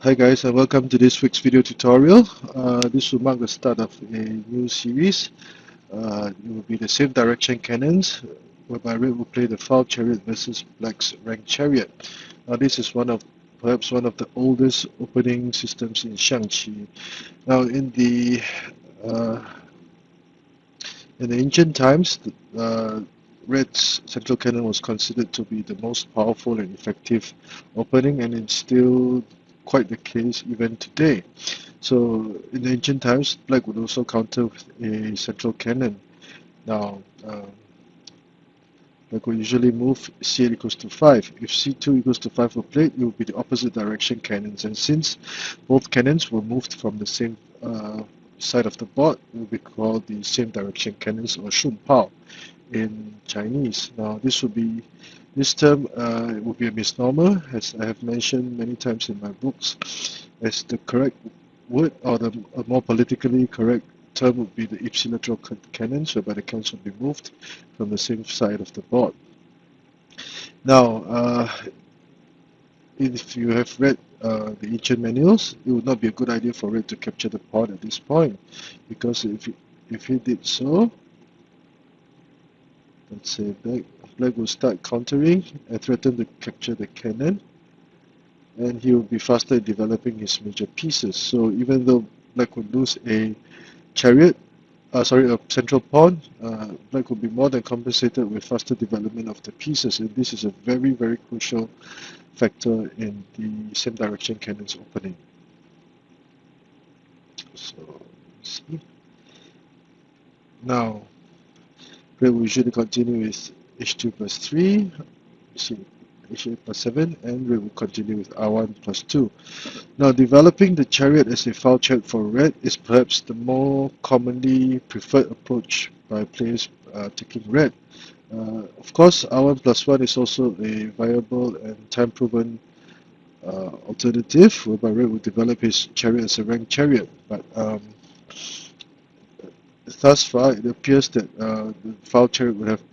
Hi guys, and welcome to this week's video tutorial. This will mark the start of a new series. It will be the same direction cannons, whereby red will play the foul chariot versus black's rank chariot. Now this is perhaps one of the oldest opening systems in Xiangqi. Now uh, in the ancient times, red's central cannon was considered to be the most powerful and effective opening, and it's still quite the case even today. So in ancient times, black would also counter with a central cannon. Now, black will usually move c8 equals to 5. If c2 equals to 5 were played, it would be the opposite direction cannons. And since both cannons were moved from the same side of the board, it will be called the same direction cannons, or 顺炮 in Chinese. Now, this term would be a misnomer, as I have mentioned many times in my books, as the correct word, or the a more politically correct term, would be the ipsilateral cannons, whereby the cannons would be moved from the same side of the board. Now, if you have read the ancient manuals, it would not be a good idea for red to capture the pawn at this point, because if he did so, let's say black will start countering and threaten to capture the cannon, and he will be faster in developing his major pieces. So even though black would lose a chariot, a central pawn, black will be more than compensated with faster development of the pieces, and this is a very, very crucial factor in the same direction cannon's opening. So, let's see. Now, red will usually continue with h2 plus 3, h8 plus 7, and red will continue with r1 plus 2. Now, developing the chariot as a foul chariot for red is perhaps the more commonly preferred approach by players taking red. Of course, r1 plus 1 is also a viable and time-proven alternative, whereby red will develop his chariot as a ranked chariot. But thus far, it appears that the foul chariot would have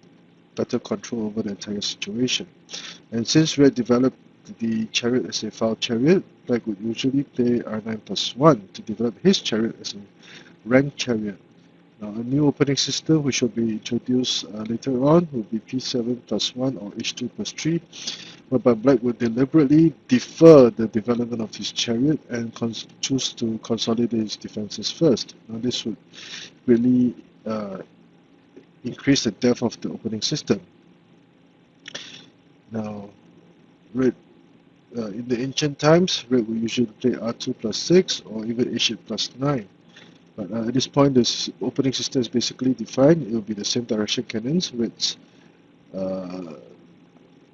better control over the entire situation. And since red developed the chariot as a foul chariot, black would usually play r9 plus 1 to develop his chariot as a ranked chariot. Now, a new opening system which will be introduced later on will be p7 plus 1 or h2 plus 3, whereby black would deliberately defer the development of his chariot and choose to consolidate his defenses first. Now, this would really increase the depth of the opening system. Now, red in the ancient times, red will usually play r2 plus 6 or even h8 plus 9. But at this point, the opening system is basically defined. It will be the same direction cannons, red's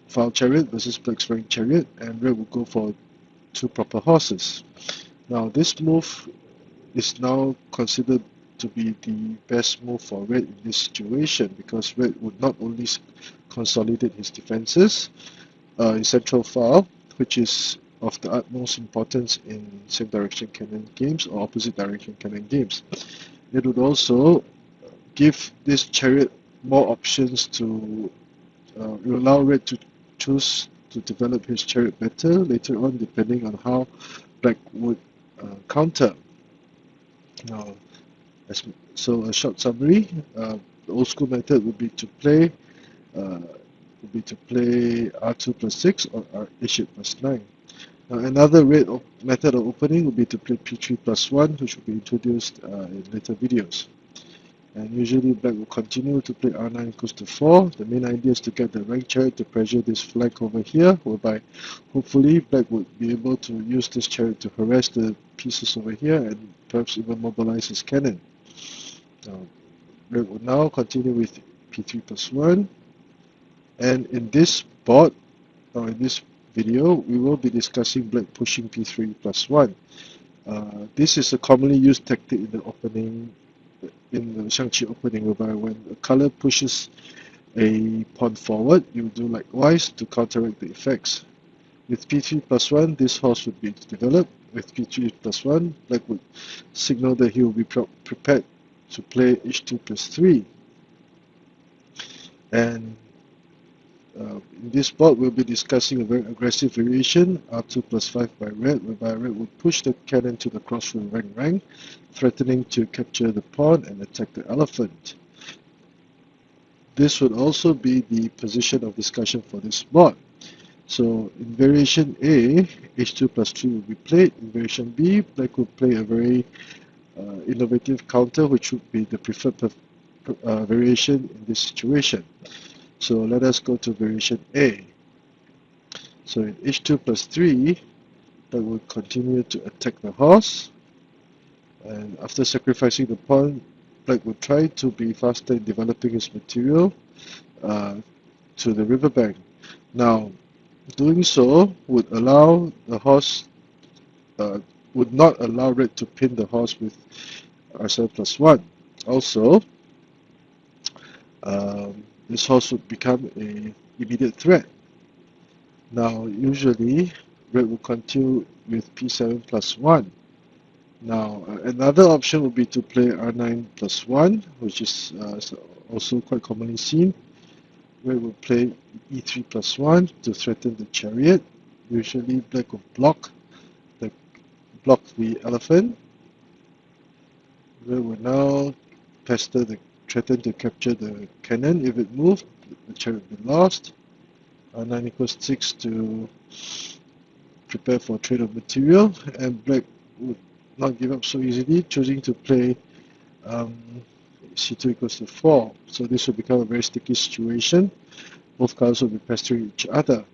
foul chariot versus black's rank chariot, and red will go for 2 proper horses. Now, this move is now considered to be the best move for red in this situation, because red would not only consolidate his defenses in central file, which is of the utmost importance in same direction cannon games or opposite direction cannon games. It would also give this chariot more options to allow red to choose to develop his chariot better later on, depending on how black would counter. Now, so a short summary: the old school method would be to play r2 plus 6 or h8 plus 9. Now, another method of opening would be to play p3 plus 1, which will be introduced in later videos. And usually black will continue to play r9 equals to 4. The main idea is to get the rank chariot to pressure this flank over here, whereby hopefully black would be able to use this chariot to harass the pieces over here and perhaps even mobilize his cannon. Now, red will now continue with p3 plus 1. And in this board, or in this video, we will be discussing black pushing p3 plus 1. This is a commonly used tactic in the Xiangqi opening, whereby when a color pushes a pawn forward, you do likewise to counteract the effects. With p3 plus 1, this horse would be developed. With p3 plus 1, black would signal that he will be prepared to play h2 plus 3. And In this part, we'll be discussing a very aggressive variation, R2 plus 5 by red, whereby red will push the cannon to the crossroad rank, threatening to capture the pawn and attack the elephant. This would also be the position of discussion for this board. So in variation A, H2 plus 3 will be played. In variation B, black will play a very innovative counter, which would be the preferred variation in this situation. So let us go to variation A. So in H2 plus 3, black will continue to attack the horse. And after sacrificing the pawn, black will try to be faster in developing his material to the riverbank. Now, doing so would allow the horse, would not allow red to pin the horse with R7 plus 1. Also, this horse would become an immediate threat. Now, usually, red will continue with P7 plus 1. Now, another option would be to play R9 plus 1, which is also quite commonly seen. Red will play E3 plus 1 to threaten the chariot. Usually, black will block the elephant. Red will now threaten to capture the cannon. If it moved, the chariot will be lost. R9 equals 6 to prepare for trade of material, and black would not give up so easily, choosing to play C2 equals to 4. So this will become a very sticky situation. Both colors will be pestering each other.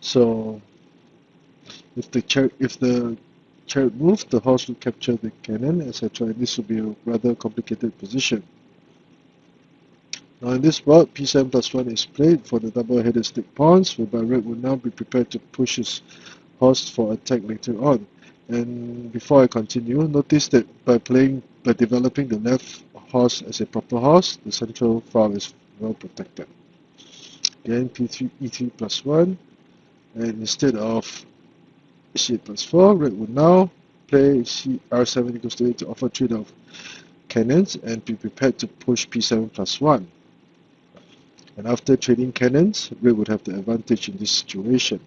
So if the chariot moves, the horse will capture the cannon, etc. And this will be a rather complicated position. Now in this board, P7 plus 1 is played for the double-headed stick pawns, whereby red will now be prepared to push his horse for attack later on. And before I continue, notice that by developing the left horse as a proper horse, the central file is well protected. Again, P3, E3 plus 1, and instead of C8 plus 4, red would now play R7 equals to 8 to offer trade of cannons and be prepared to push P7 plus 1. And after trading cannons, red would have the advantage in this situation.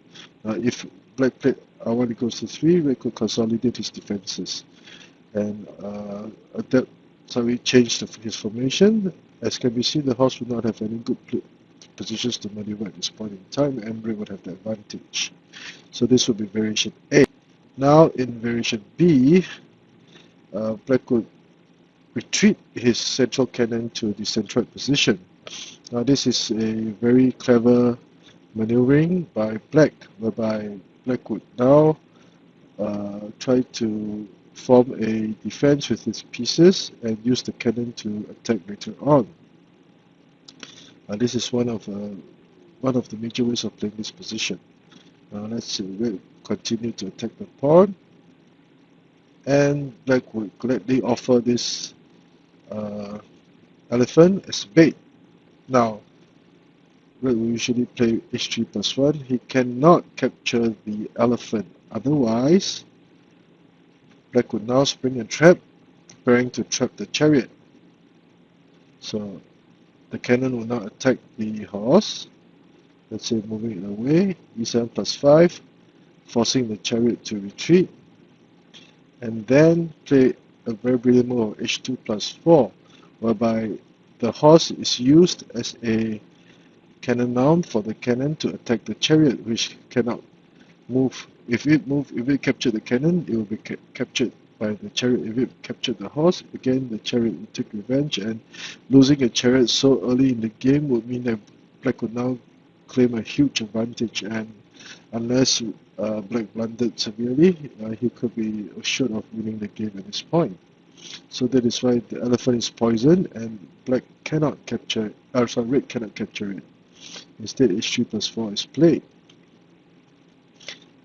If black played R1 equals to 3, red could consolidate his defenses and change his formation. As can be seen, the horse would not have any good positions to maneuver at this point in time, and red would have the advantage. So this would be variation A. Now in variation B, black would retreat his central cannon to the centroid position. Now this is a very clever maneuvering by black, whereby black would now try to form a defense with his pieces and use the cannon to attack later on. This is one of the major ways of playing this position. Now let's see, red continue to attack the pawn, and black would gladly offer this elephant as bait. Now, red will usually play h3 plus 1. He cannot capture the elephant. Otherwise, black would now spring a trap, preparing to trap the chariot. So the cannon will now attack the horse. Let's say moving it away, e7 plus 5, forcing the chariot to retreat. And then play a very brilliant move of h2 plus 4, whereby the horse is used as a cannon mount for the cannon to attack the chariot, which cannot move. If it captured the cannon, it will be captured by the chariot. If it captured the horse, again the chariot will take revenge, and losing a chariot so early in the game would mean that black would now claim a huge advantage, and unless black blundered severely, he could be assured of winning the game at this point. So that is why the elephant is poisoned, and red cannot capture it. Instead, h3 plus 4 is played.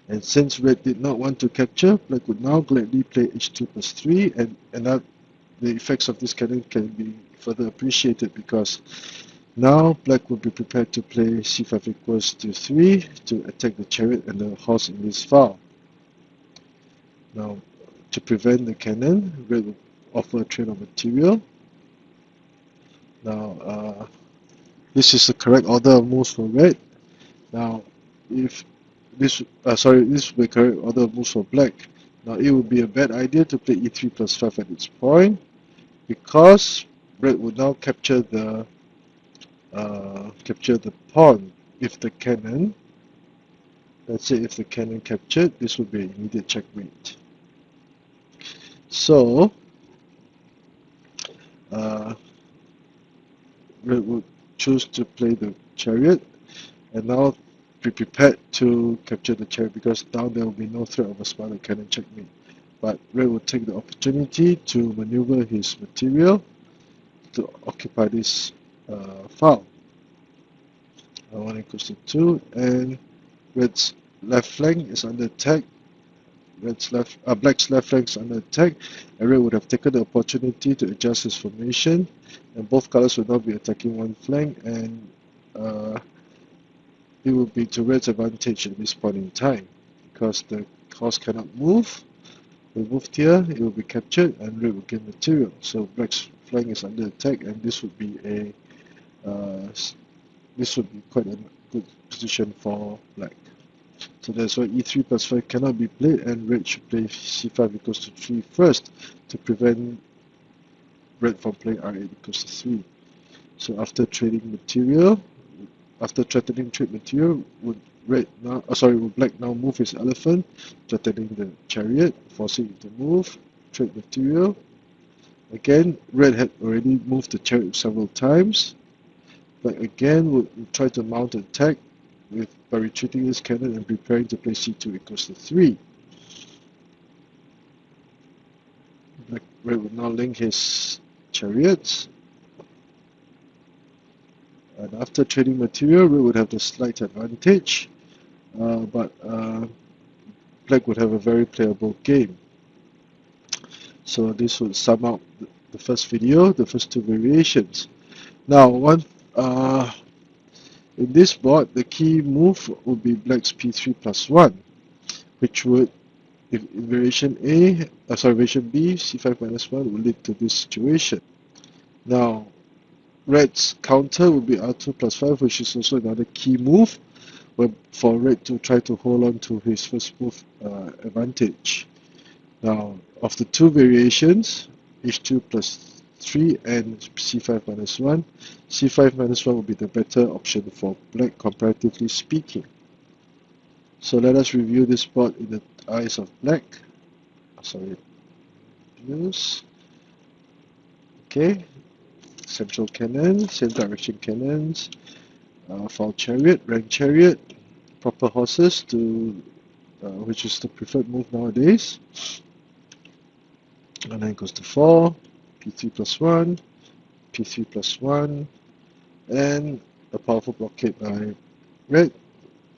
And since red did not want to capture, black would now gladly play h2 plus 3, and the effects of this cannon can be further appreciated, because now black will be prepared to play c5 equals to 3 to attack the chariot and the horse in this file. Now, to prevent the cannon, red will offer a trade of material. Now, This is the correct order of moves for red. Now, if this, this will be correct order of moves for black. Now, it would be a bad idea to play e3 plus 5 at its point, because red would now capture the pawn. If the cannon, let's say if the cannon captured, this would be an immediate checkmate. So, uh, red would choose to play the chariot, and now be prepared to capture the chariot, because now there will be no threat of a spider cannon checkmate. But red will take the opportunity to maneuver his material to occupy this file. 1 equals to 2, and red's left flank is under attack. Black's left flank is under attack, and red would have taken the opportunity to adjust his formation, and both colors would now be attacking one flank, and it will be to red's advantage at this point in time, because the horse cannot move. We moved here, it will be captured, and red will gain material. So black's flank is under attack, and this would be quite a good position for black. So that's why e3 plus 5 cannot be played, and red should play c5 equals to 3 first to prevent red from playing r8 equals to 3. So after threatening trade material, would black now move his elephant, threatening the chariot, forcing it to move, trade material. Again, red had already moved the chariot several times. Black again would try to mount an attack by retreating his cannon and preparing to play c2 equals to 3. Red would now link his chariots, and after trading material, red would have the slight advantage, but black would have a very playable game. So this would sum up the first video, the first two variations. Now, in this board, the key move would be black's p3 plus 1, which would, if in variation B, c5 minus 1 will lead to this situation. Now, red's counter will be r2 plus 5, which is also another key move for red to try to hold on to his first move advantage. Now, of the two variations, h2 plus 3 and c5 minus 1, c5 minus 1 will be the better option for black, comparatively speaking. So let us review this board in the eyes of black. Okay, central cannon, same direction cannons, file chariot, rank chariot, proper horses which is the preferred move nowadays. And then goes to 4, p3 plus 1, p3 plus 1, and a powerful blockade by red.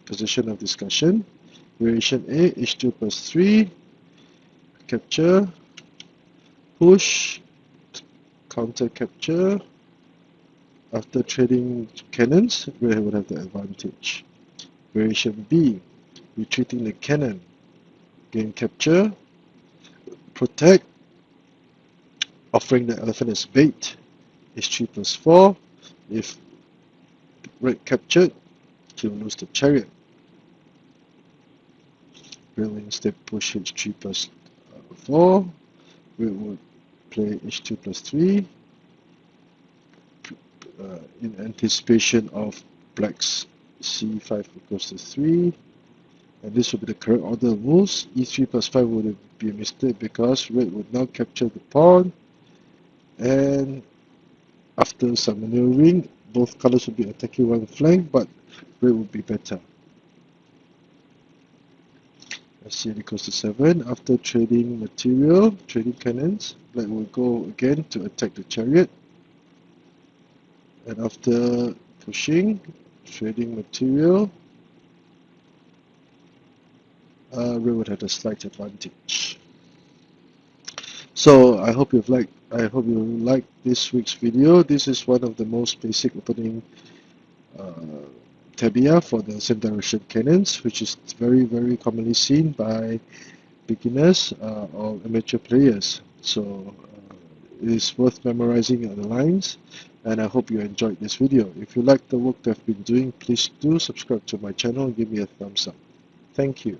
Position of discussion. Variation A, h2 plus 3, capture, push, counter capture. After trading cannons, red would have the advantage. Variation B, retreating the cannon, gain capture, protect, offering the elephant as bait, h3 plus 4. If red captured, he will lose the chariot. Red will instead push h3 plus 4. Red would play h2 plus 3 in anticipation of black's c5 equals to 3. And this would be the correct order of moves. e3 plus 5 would be a mistake, because red would now capture the pawn, and after some maneuvering, both colors would be attacking one flank, but red would be better. c equals to 7. After trading material, trading cannons, black will go again to attack the chariot, and after pushing, trading material, red would have a slight advantage. So I hope you like this week's video. This is one of the most basic opening Tabia for the same direction cannons, which is very, very commonly seen by beginners or amateur players. So it is worth memorizing the lines and I hope you enjoyed this video. If you like the work that I've been doing, please do subscribe to my channel and give me a thumbs up. Thank you.